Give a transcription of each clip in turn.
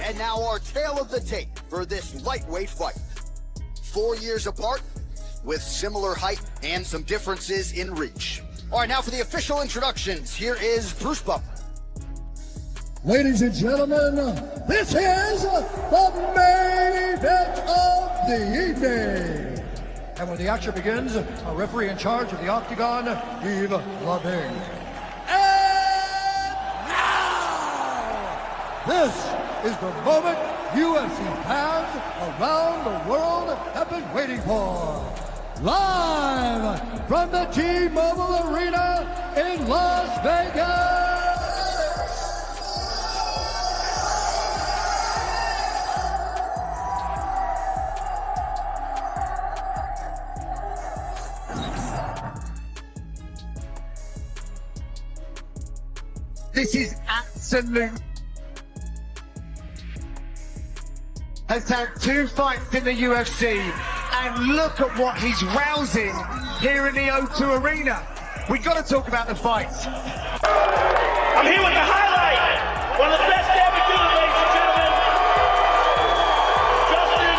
And now our tale of the tape for this lightweight fight. 4 years apart, with similar height and some differences in reach. All right, now for the official introductions, here is Bruce Buffer. Ladies and gentlemen, this is the main event of the evening. And when the action begins, a referee in charge of the Octagon, Yves Lavigne. And now, this is the moment UFC fans around the world have been waiting for. Live from the T-Mobile Arena in Las Vegas. This is absolute. Has had 2 fights in the UFC, and look at what he's rousing here in the O2 Arena. We got to talk about the fights. I'm here with the highlight, one of the best ever do it, ladies and gentlemen. Justin,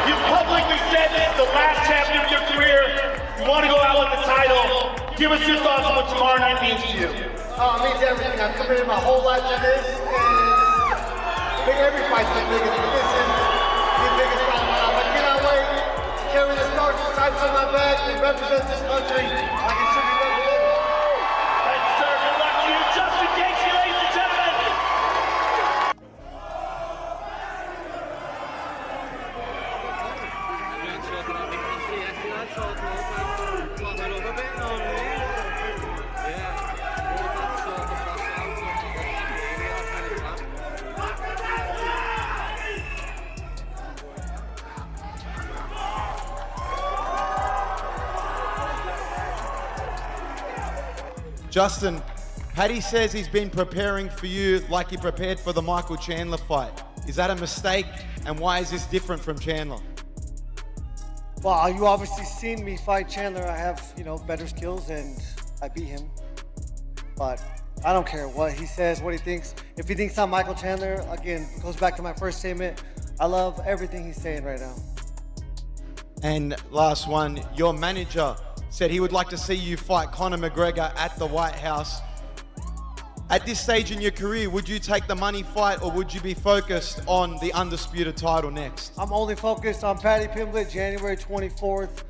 you publicly said this is the last champion of your career. You want to go out with the title. Give us your thoughts on what tomorrow night means to you. Oh, it means everything. I've committed my whole life to this, and every fight's the biggest, but this is the biggest fight of my life. I cannot wait to carry the stars and stripes on my back and represent this country like it should be represented. Thank you, sir. Good luck to you. Justin Gaethje, ladies and gentlemen. Justin, Paddy says he's been preparing for you like he prepared for the Michael Chandler fight. Is that a mistake? And why is this different from Chandler? Well, you obviously seen me fight Chandler. I have, better skills and I beat him. But I don't care what he says, what he thinks. If he thinks I'm Michael Chandler, again, it goes back to my first statement. I love everything he's saying right now. And last one, your manager said he would like to see you fight Conor McGregor at the White House. At this stage in your career, would you take the money fight or would you be focused on the undisputed title next? I'm only focused on Paddy Pimblett, January 24th.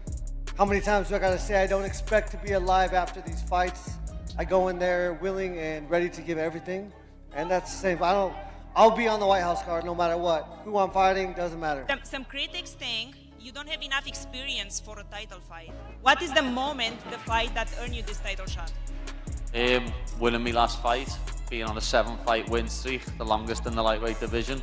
How many times do I gotta say I don't expect to be alive after these fights? I go in there willing and ready to give everything. And that's the same. I'll be on the White House card no matter what. Who I'm fighting, doesn't matter. Some critics think you don't have enough experience for a title fight. What is the the fight that earned you this title shot? Winning my last fight, being on a 7-fight win streak, the longest in the lightweight division.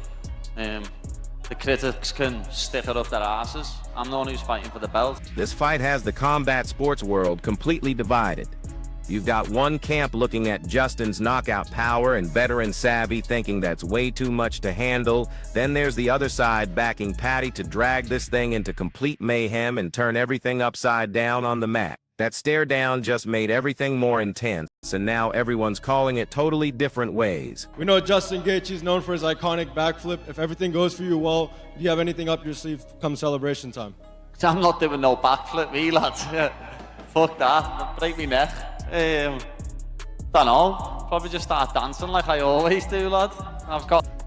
The critics can stick it up their asses. I'm the one who's fighting for the belt. This fight has the combat sports world completely divided. You've got one camp looking at Justin's knockout power and veteran savvy thinking that's way too much to handle. Then there's the other side backing Paddy to drag this thing into complete mayhem and turn everything upside down on the mat. That stare down just made everything more intense, and now everyone's calling it totally different ways. We know Justin Gaethje is known for his iconic backflip. If everything goes for you well, do you have anything up your sleeve come celebration time? I'm not doing no backflip, me lads. Fuck that, break me neck. Don't know, probably just start dancing like I always do, lad.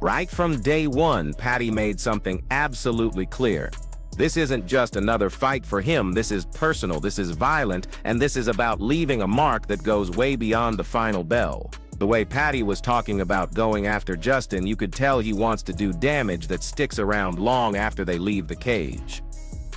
Right from day one, Paddy made something absolutely clear. This isn't just another fight for him, this is personal, this is violent, and this is about leaving a mark that goes way beyond the final bell. The way Paddy was talking about going after Justin, you could tell he wants to do damage that sticks around long after they leave the cage.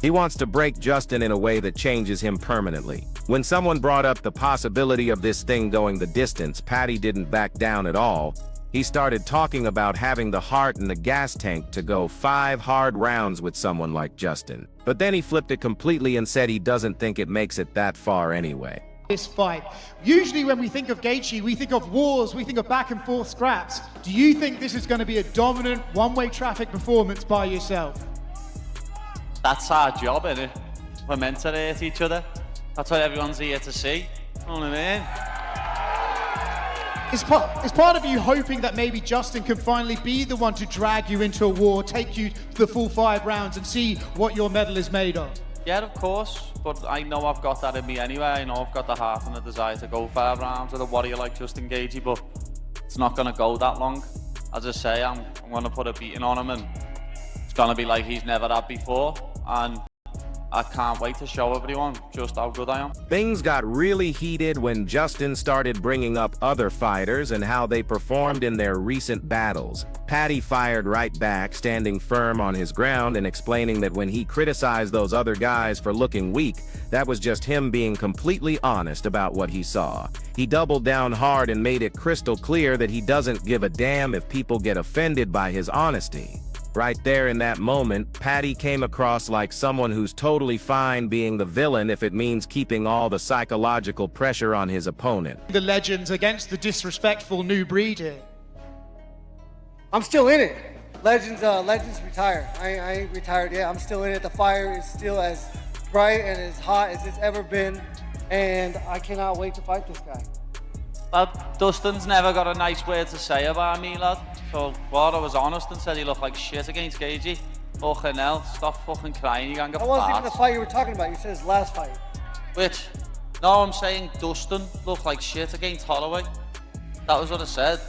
He wants to break Justin in a way that changes him permanently. When someone brought up the possibility of this thing going the distance, Paddy didn't back down at all. He started talking about having the heart and the gas tank to go 5 hard rounds with someone like Justin. But then he flipped it completely and said he doesn't think it makes it that far anyway. This fight. Usually when we think of Gaethje, we think of wars, we think of back and forth scraps. Do you think this is going to be a dominant one-way traffic performance by yourself? That's our job, innit? We're meant to hate each other. That's what everyone's here to see. You know what I mean? Is part of you hoping that maybe Justin can finally be the one to drag you into a war, take you to the full 5 rounds and see what your medal is made of? Yeah, of course, but I know I've got that in me anyway. I know I've got the heart and the desire to go 5 rounds with a warrior like Justin Gaethje, but it's not going to go that long. As I say, I'm going to put a beating on him, and it's going to be like he's never had before, and I can't wait to show everyone just how good I am. Things got really heated when Justin started bringing up other fighters and how they performed in their recent battles. Paddy fired right back, standing firm on his ground and explaining that when he criticized those other guys for looking weak, that was just him being completely honest about what he saw. He doubled down hard and made it crystal clear that he doesn't give a damn if people get offended by his honesty. Right there in that moment, Paddy came across like someone who's totally fine being the villain if it means keeping all the psychological pressure on his opponent. The legends against the disrespectful new breed here. I'm still in it. Legends retire. I ain't retired yet. I'm still in it. The fire is still as bright and as hot as it's ever been, and I cannot wait to fight this guy. Dustin's never got a nice word to say about me, lad. So, I was honest and said he looked like shit against Gaethje. Fucking hell, stop fucking crying, you can't get That wasn't even the fight you were talking about. You said his last fight. Which? No, I'm saying Dustin looked like shit against Holloway. That was what I said.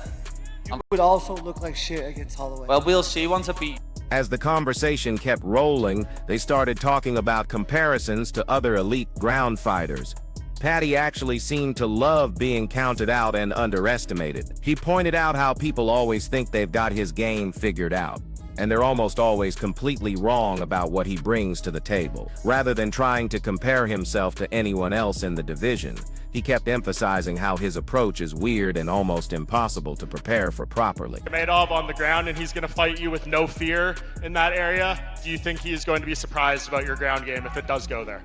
You would also look like shit against Holloway. Well, we'll see once I beat. As the conversation kept rolling, they started talking about comparisons to other elite ground fighters. Paddy actually seemed to love being counted out and underestimated. He pointed out how people always think they've got his game figured out, and they're almost always completely wrong about what he brings to the table. Rather than trying to compare himself to anyone else in the division, he kept emphasizing how his approach is weird and almost impossible to prepare for properly. Maidov on the ground, and he's going to fight you with no fear in that area. Do you think he's going to be surprised about your ground game if it does go there?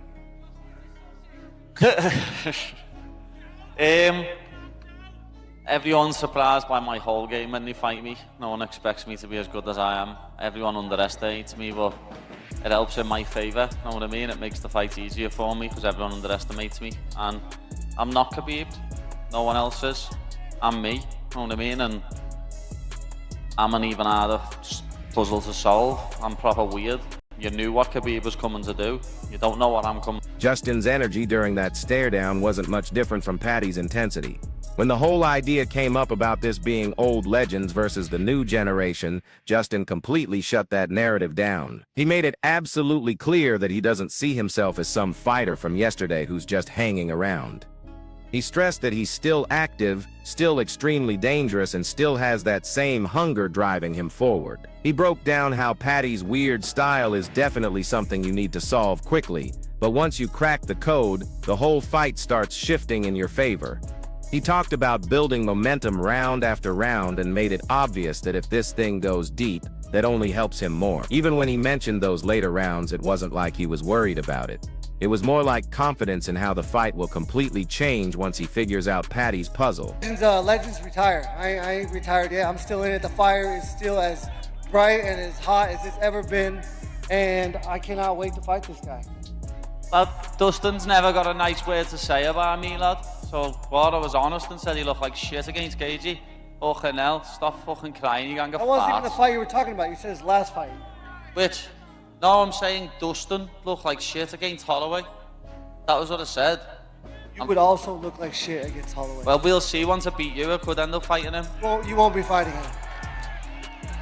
Everyone's surprised by my whole game when they fight me. No one expects me to be as good as I am. Everyone underestimates me, but it helps in my favour. Know what I mean? It makes the fight easier for me because everyone underestimates me. And I'm not Khabib. No one else is. I'm me. Know what I mean? And I'm an even harder puzzle to solve. I'm proper weird. You knew what Khabib was coming to do. You don't know what I'm coming. Justin's energy during that stare down wasn't much different from Paddy's intensity. When the whole idea came up about this being old legends versus the new generation, Justin completely shut that narrative down. He made it absolutely clear that he doesn't see himself as some fighter from yesterday who's just hanging around. He stressed that he's still active, still extremely dangerous, and still has that same hunger driving him forward. He broke down how Paddy's weird style is definitely something you need to solve quickly, but once you crack the code, the whole fight starts shifting in your favor. He talked about building momentum round after round and made it obvious that if this thing goes deep, that only helps him more. Even when he mentioned those later rounds, it wasn't like he was worried about it. It was more like confidence in how the fight will completely change once he figures out Paddy's puzzle. Legends retire. I ain't retired yet. I'm still in it. The fire is still as bright and as hot as it's ever been, and I cannot wait to fight this guy. Dustin's never got a nice word to say about me, lad. So, I was honest and said he looked like shit against Gaethje. Fucking hell, stop fucking crying, you can't get That wasn't even the fight you were talking about. You said his last fight. Which? No, I'm saying Dustin looked like shit against Holloway. That was what I said. You would also look like shit against Holloway. Well, we'll see once I beat you. I could end up fighting him. Well, you won't be fighting him.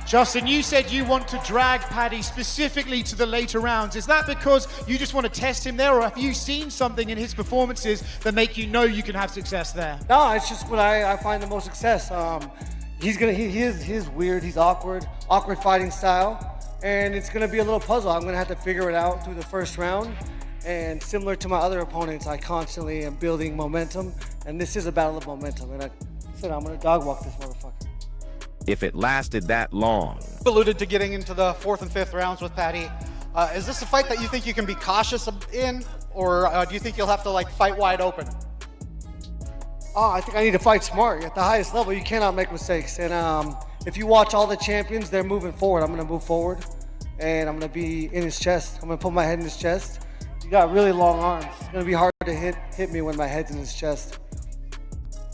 Justin, you said you want to drag Paddy specifically to the later rounds. Is that because you just want to test him there, or have you seen something in his performances that make you know you can have success there? No, it's just what I find the most success. He's weird, he's awkward fighting style, and it's gonna be a little puzzle. I'm gonna have to figure it out through the first round. And similar to my other opponents, I constantly am building momentum, and this is a battle of momentum. And I said I'm gonna dog walk this motherfucker. If it lasted that long. Alluded to getting into the 4th and 5th rounds with Paddy. Is this a fight that you think you can be cautious in, or do you think you'll have to fight wide open? I think I need to fight smart. At the highest level, you cannot make mistakes. And if you watch all the champions, they're moving forward. I'm gonna move forward, and I'm gonna be in his chest. I'm gonna put my head in his chest. You got really long arms. It's gonna be hard to hit me when my head's in his chest.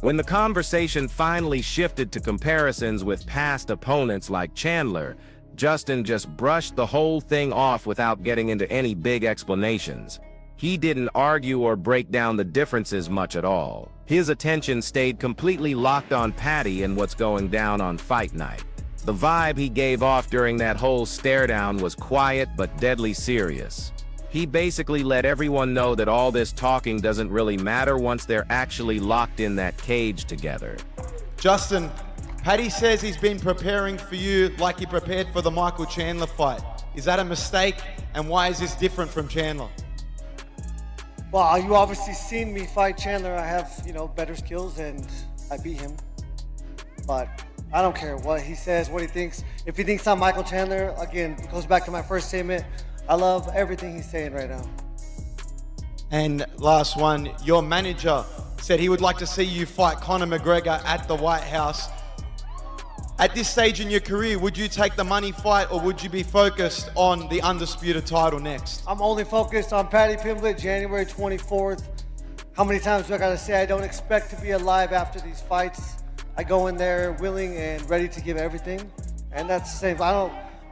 When the conversation finally shifted to comparisons with past opponents like Chandler, Justin just brushed the whole thing off without getting into any big explanations. He didn't argue or break down the differences much at all. His attention stayed completely locked on Paddy and what's going down on fight night. The vibe he gave off during that whole stare-down was quiet but deadly serious. He basically let everyone know that all this talking doesn't really matter once they're actually locked in that cage together. Justin, Paddy says he's been preparing for you like he prepared for the Michael Chandler fight. Is that a mistake? And why is this different from Chandler? Well, you obviously seen me fight Chandler. I have, better skills and I beat him. But I don't care what he says, what he thinks. If he thinks I'm Michael Chandler, again, it goes back to my first statement. I love everything he's saying right now. And last one, your manager said he would like to see you fight Conor McGregor at the White House. At this stage in your career, would you take the money fight or would you be focused on the undisputed title next? I'm only focused on Paddy Pimblett, January 24th. How many times do I gotta say I don't expect to be alive after these fights? I go in there willing and ready to give everything. And that's the same.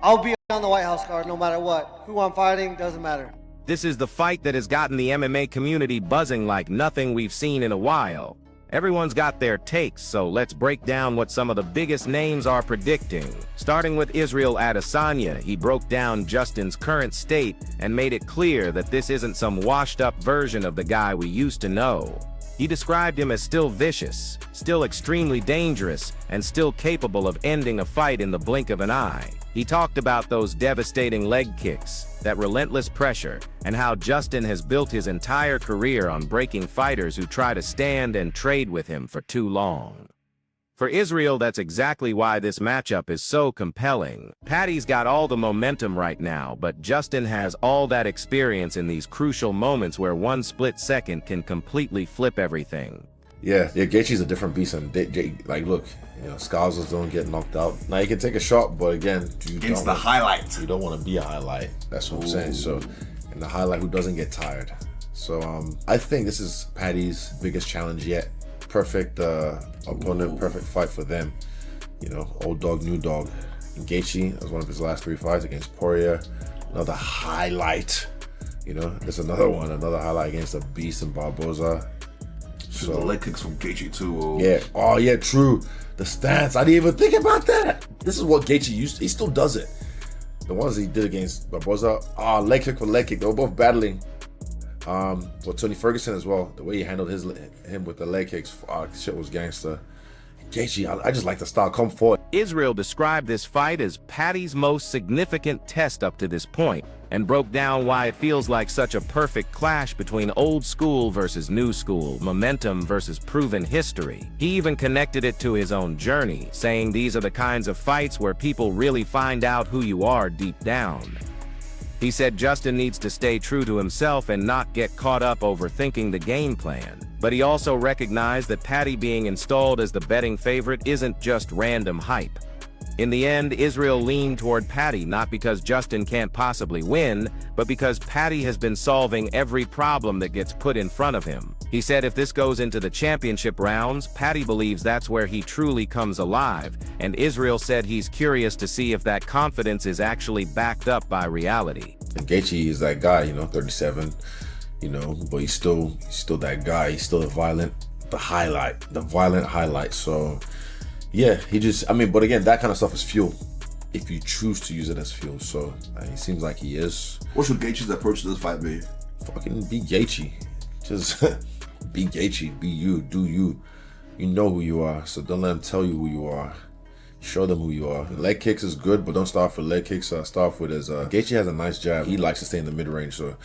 I'll be on the White House card no matter what. Who I'm fighting doesn't matter. This is the fight that has gotten the MMA community buzzing like nothing we've seen in a while. Everyone's got their takes, so let's break down what some of the biggest names are predicting. Starting with Israel Adesanya, he broke down Justin's current state and made it clear that this isn't some washed-up version of the guy we used to know. He described him as still vicious, still extremely dangerous, and still capable of ending a fight in the blink of an eye. He talked about those devastating leg kicks, that relentless pressure, and how Justin has built his entire career on breaking fighters who try to stand and trade with him for too long. For Israel, that's exactly why this matchup is so compelling. Paddy's got all the momentum right now, but Justin has all that experience in these crucial moments where one split second can completely flip everything. Yeah, Gaethje's a different beast, and look, Scalzos don't get knocked out. Now you can take a shot, but again, you don't want to be a highlight. That's what I'm saying. So, in the highlight, who doesn't get tired? So, I think this is Paddy's biggest challenge yet. Perfect opponent, perfect fight for them. Old dog, new dog. And Gaethje, that was one of his last 3 fights against Poirier. Another highlight. There's another one, another highlight against a beast in Barboza. So the leg kicks from Gaethje too. Yeah. Oh yeah, true. The stance. I didn't even think about that. This is what Gaethje used to. He still does it. The ones he did against Barboza. Leg kick for leg kick. They were both battling. With Tony Ferguson as well. The way he handled him with the leg kicks. Shit was gangster. Gaethje, I just like the style. Come forward. Israel described this fight as Paddy's most significant test up to this point, and broke down why it feels like such a perfect clash between old school versus new school, momentum versus proven history. He even connected it to his own journey, saying these are the kinds of fights where people really find out who you are deep down. He said Justin needs to stay true to himself and not get caught up overthinking the game plan. But he also recognized that Paddy being installed as the betting favorite isn't just random hype. In the end, Israel leaned toward Paddy not because Justin can't possibly win, but because Paddy has been solving every problem that gets put in front of him. He said if this goes into the championship rounds, Paddy believes that's where he truly comes alive, and Israel said he's curious to see if that confidence is actually backed up by reality. And Gaethje is that guy, 37, but he's still that guy. He still the violent highlight. So yeah, but again, that kind of stuff is fuel if you choose to use it as fuel. So it seems like he is. What should Gaethje's approach to this fight be? Fucking be Gaethje. Just be Gaethje. Be you. Do you. You know who you are. So don't let him tell you who you are. Show them who you are. Leg kicks is good, but don't start for leg kicks. Start off with his. Gaethje has a nice jab. He likes to stay in the mid range, so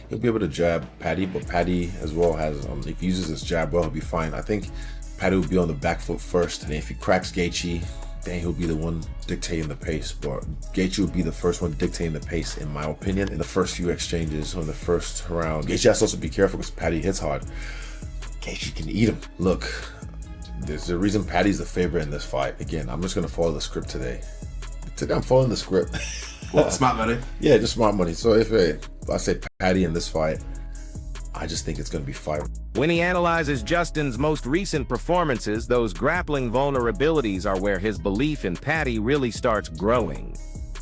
he'll be able to jab Paddy. But Paddy as well has. If he uses his jab well, he'll be fine. I think Paddy will be on the back foot first, and if he cracks Gaethje, then he'll be the one dictating the pace. But Gaethje will be the first one dictating the pace, in my opinion, in the first few exchanges on the first round. Gaethje has to also be careful because Paddy hits hard. Gaethje can eat him. Look. There's a reason Paddy's the favorite in this fight. Again, I'm just going to follow the script today. Today I'm following the script. What, smart money? Yeah, just smart money. So if I say Paddy in this fight, I just think it's going to be fire. When he analyzes Justin's most recent performances, those grappling vulnerabilities are where his belief in Paddy really starts growing.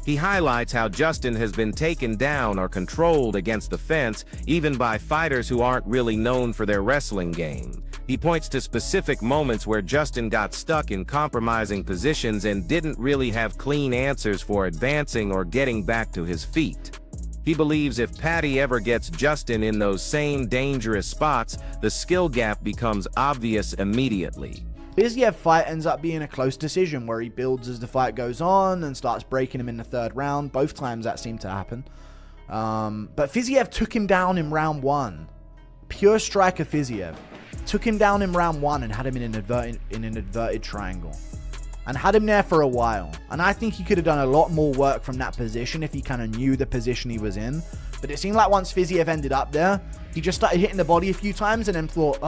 He highlights how Justin has been taken down or controlled against the fence, even by fighters who aren't really known for their wrestling game. He points to specific moments where Justin got stuck in compromising positions and didn't really have clean answers for advancing or getting back to his feet. He believes if Paddy ever gets Justin in those same dangerous spots, the skill gap becomes obvious immediately. Fiziev fight ends up being a close decision where he builds as the fight goes on and starts breaking him in the third round. Both times that seemed to happen. But Fiziev took him down in round 1. Pure striker Fiziev. Took him down in round 1 and had him in an inverted triangle. And had him there for a while. And I think he could have done a lot more work from that position if he kind of knew the position he was in. But it seemed like once Fiziev ended up there, he just started hitting the body a few times and then thought,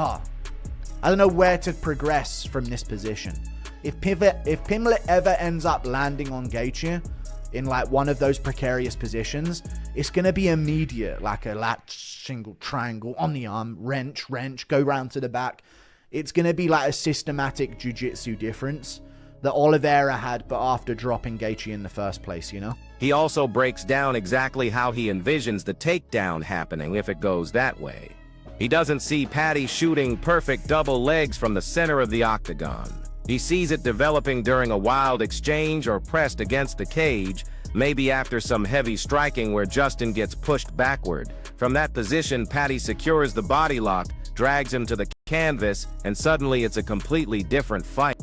I don't know where to progress from this position. If Pimblett ever ends up landing on Gaethje in like one of those precarious positions, it's going to be immediate, like a latch, single, triangle, on the arm, wrench, go round to the back. It's going to be like a systematic jiu-jitsu difference that Oliveira had, but after dropping Gaethje in the first place, you know? He also breaks down exactly how he envisions the takedown happening if it goes that way. He doesn't see Paddy shooting perfect double legs from the center of the octagon. He sees it developing during a wild exchange or pressed against the cage, maybe after some heavy striking where Justin gets pushed backward. From that position, Paddy secures the body lock, drags him to the canvas, and suddenly it's a completely different fight.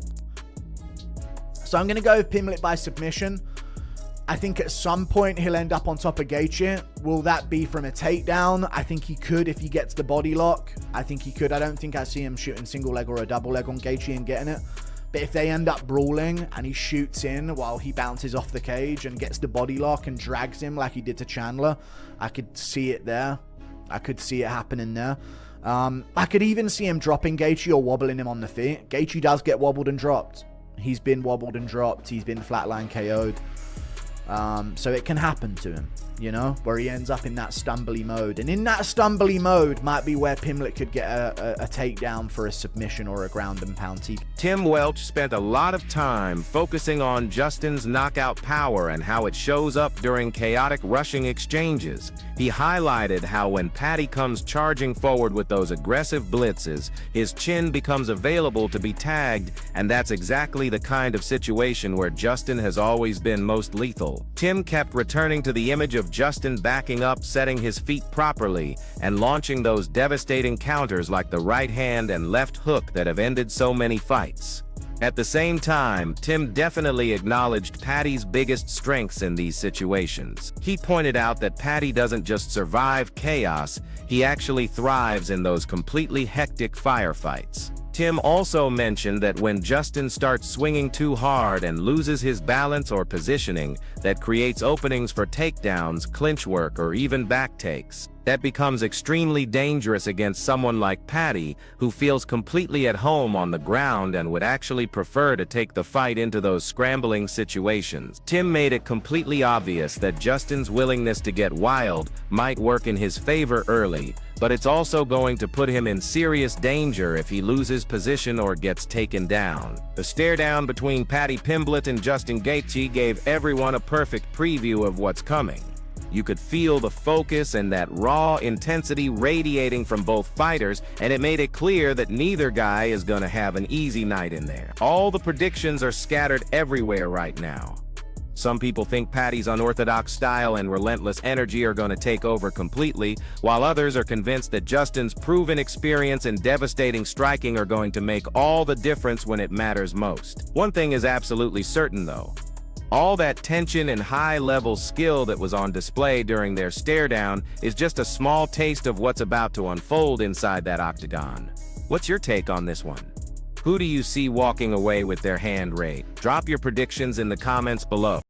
So I'm going to go with Pimblett by submission. I think at some point he'll end up on top of Gaethje. Will that be from a takedown? I think he could if he gets the body lock. I think he could. I don't think I see him shooting single leg or a double leg on Gaethje and getting it. But if they end up brawling and he shoots in while he bounces off the cage and gets the body lock and drags him like he did to Chandler, I could see it there. I could see it happening there. I could even see him dropping Gaethje or wobbling him on the feet. Gaethje does get wobbled and dropped. He's been wobbled and dropped. He's been flatline KO'd. So it can happen to him, you know, where he ends up in that stumbly mode. And in that stumbly mode might be where Pimblett could get a takedown for a submission or a ground and pound TK. Tim Welch spent a lot of time focusing on Justin's knockout power and how it shows up during chaotic rushing exchanges. He highlighted how when Paddy comes charging forward with those aggressive blitzes, his chin becomes available to be tagged, and that's exactly the kind of situation where Justin has always been most lethal. Tim kept returning to the image of Justin backing up, setting his feet properly, and launching those devastating counters like the right hand and left hook that have ended so many fights. At the same time, Tim definitely acknowledged Paddy's biggest strengths in these situations. He pointed out that Paddy doesn't just survive chaos, he actually thrives in those completely hectic firefights. Tim also mentioned that when Justin starts swinging too hard and loses his balance or positioning, that creates openings for takedowns, clinch work, or even back takes. That becomes extremely dangerous against someone like Paddy, who feels completely at home on the ground and would actually prefer to take the fight into those scrambling situations. Tim made it completely obvious that Justin's willingness to get wild might work in his favor early, but it's also going to put him in serious danger if he loses position or gets taken down. The stare down between Paddy Pimblett and Justin Gaethje gave everyone a perfect preview of what's coming. You could feel the focus and that raw intensity radiating from both fighters, and it made it clear that neither guy is going to have an easy night in there. All the predictions are scattered everywhere right now. Some people think Paddy's unorthodox style and relentless energy are going to take over completely, while others are convinced that Justin's proven experience and devastating striking are going to make all the difference when it matters most. One thing is absolutely certain, though. All that tension and high-level skill that was on display during their stare-down is just a small taste of what's about to unfold inside that octagon. What's your take on this one? Who do you see walking away with their hand raised? Drop your predictions in the comments below.